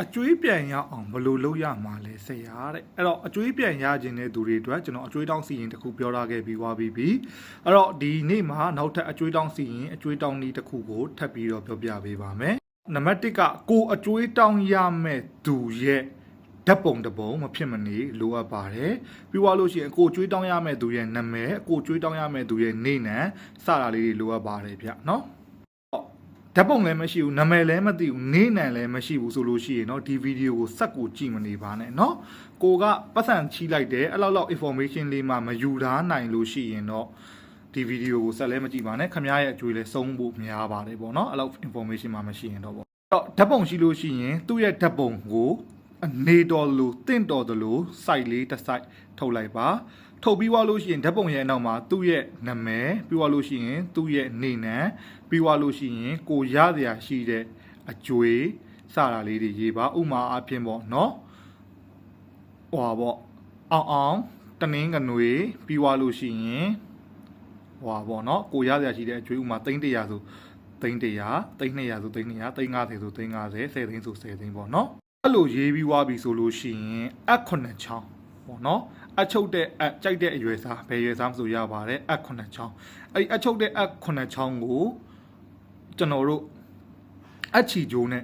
အကျွေးပြန်ရအောင်ဘယ်လိုလုပ်ရမှာလဲဆရာတဲ့အဲ့တော့အကျွေးပြန်ရခြင်းတဲ့သူတွေအတွက်ကျွန်တော်အကျွေးတောင်းစီရင်တစ်ခုပြောထားခဲ့ပြီးွားပြီးပြီအဲ့တော့ဒီနေ့မှာနောက်ထပ်အကျွေးတောင်းစီရင်အကျွေးတောင်းနည်းတစ်ခုကိုထပ်ပြီးတော့ပြောပြပေးပါမယ်နံပါတ်1ကကိုအကျွေးတောင်းရမဲ့သူရဲ့ဓာတ်ပုံတစ်ပုံမဖြစ်မနေလိုအပ်ပါတယ်ပြီးသွားလို့ရှိရင်ကိုကျွေးတောင်းရမဲ့သူရဲ့နာမည်ကိုကျွေးတောင်းရမဲ့သူရဲ့နေနံစတာလေးတွေလိုအပ်ပါတယ်ဗျနော်ဓာတ်ပုံလည်းမရှိဘူးနာမည်လည်းမသိဘူးနေနံလည်းမရှိဘူးဆိုလို့ရှိရင်เนาะဒီဗီဒီယိုကိုစက်ကိုကြည့်မနေပါနဲ့เนาะကိုကပတ်စံချီလိုက်တယ်အဲ့လောက် information လေးမှမယူထားနိုင်လို့ရှိရင်တော့ဒီဗီဒီယိုကိုစက်လည်းမကြည့်ပါနဲ့ခင်ဗျားရဲ့အကျွေးလည်းစုံဖို့များပါတယ်ပေါ့เนาะအဲ့လောက် information မှမရှိရင်တော့ပေါ့တော့ဓာတ်ပုံရှိလို့ရှိရင်သူ့ရဲ့ဓာတ်ပုံကိုအနေတော်လို့တင့်တော်တယ်လို့ site လေးတစ် site ထုတ်လိုက်ပါထုတ်ပြီးွားလို့ရှိရင်ဓာတ်ပုံရဲ့အနောက်မှာသူ့ရဲ့နာမည်ပြီးွားလို့ရှိရင်သူ့ရဲ့နေနံပြီးွားလို့ရှိရင်ကိုရစရာရှိတဲ့အကျွေးစတာလေးတွေရေးပါဥမာအဖြစ်ပေါ့နော်ဟွာပေါ့အောင်တနင်းကနွေပြီးွားလို့ရှိရင်ဟွာပေါ့နော်ကိုရစရာရှိတဲ့အကျွေးဥမာ300ဆို300 300ဆို300 350ဆို350 10သိန်းဆို10သိန်းပေါ့နော်အဲ့လိုရေးပြီးွားပြီဆိုလို့ရှိရင်အ9ချောင်းပေါ့နော်အချုပ်တဲ့အကြိုက်တဲ့အရွယ်စားဘယ်ရွယ်စားမဆိုရပါတယ်အ9ချောင်းအဲ့အချုပ်တဲ့အ9ချောင်းကိုကျွန်တော်တို့အချီဂျိုးနဲ့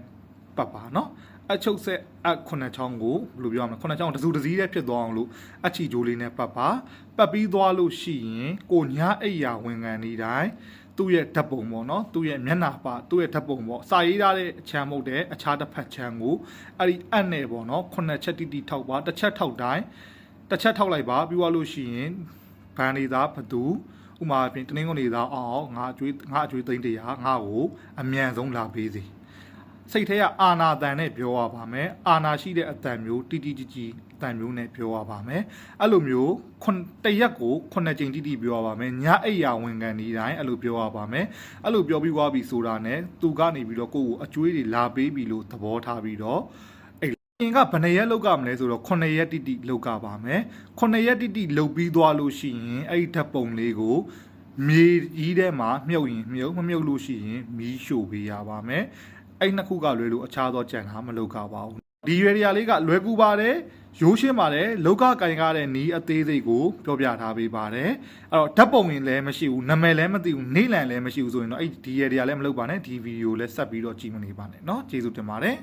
ပတ်ပါနော်အချုပ်ဆက်အ9ချောင်းကိုဘယ်လိုပြောရမလဲ9ချောင်းတစုတစည်းတည်းဖြစ်သွားအောင်လို့အချီဂျိုးလေးနဲ့ပတ်ပါပတ်ပြီးသွားလို့ရှိရင်ကိုညာအိယာဝင်ကန်နေတိုင်းသူ့ရဲ့ဓာတ်ပုံပေါ့နော်သူ့ရဲ့မျက်နှာပါသူ့ရဲ့ဓာတ်ပုံပေါ့စာရေးထားတဲ့အချမ်းမဟုတ်တဲ့အခြားတစ်ဖက်ချမ်းကိုအဲ့ဒီအပ်နဲ့ပေါ့နော်9ချက်တိထောက်ပါတစ်ချက်ထောက်တိုင်းတစ်ချက်ထောက်လိုက်ပါပြီးသွားလို့ရှိရင်ဘန်နေသားဘသူဥမာအပြင်တနင်္ဂနွေသားအောင်ငါအကျွေးသိန်း100ငါ့ကိုအမြန်ဆုံးလာပေးစီစိတ်ထဲကအာနာတန်နဲ့ပြောရပါမယ်အာနာရှိတဲ့အတန်မျိုးတီတီကြီးကြီးအတန်မျိုးနဲ့ပြောရပါမယ်အဲ့လိုမျိုးတရက်ကို9ကြိမ်တီတီပြောရပါမယ်ညအိယာဝင်ကန်ဒီတိုင်းအဲ့လိုပြောရပါမယ်အဲ့လိုပြောပြီးွားပြီဆိုတာနဲ့သူကနေပြီးတော့ကိုယ့်ကိုအကျွေးတွေလာပေးပြီလို့သဘောထားပြီးတော့င်ကဘယ်နှရက်လောက်ကမလဲဆိုတော့9ရက်တိတိလောက်ကပါမယ်9ရက်တိတိလောက်ပြီးသွားလို့ရှိရင်အဲ့ဒီဓာတ်ပုံလေးကိုမြေကြီးထဲမှာမြုပ်ရင်မြုပ်မမြုပ်လို့ရှိရင်မီးရှို့ပေးရပါမယ်အဲ့နှစ်ခုကလွယ်လို့အခြားသောကြံတာမလောက်ကပါဘူးဒီရွယ်ရာလေးကလွယ်ကူပါတယ်ရိုးရှင်းပါတယ်လောက်ကကင်ကားတဲ့နီးအသေးစိတ်ကိုပြောပြထားပေးပါတယ်အဲ့တော့ဓာတ်ပုံရင်လည်းမရှိဘူးနာမည်လည်းမသိဘူးနေလံလည်းမရှိဘူးဆိုရင်တော့အဲ့ဒီရွယ်ရာလည်းမလုပ်ပါနဲ့ဒီဗီဒီယိုလည်းဆက်ပြီးတော့ကြည့်မနေပါနဲ့เนาะကျေးဇူးတင်ပါတယ်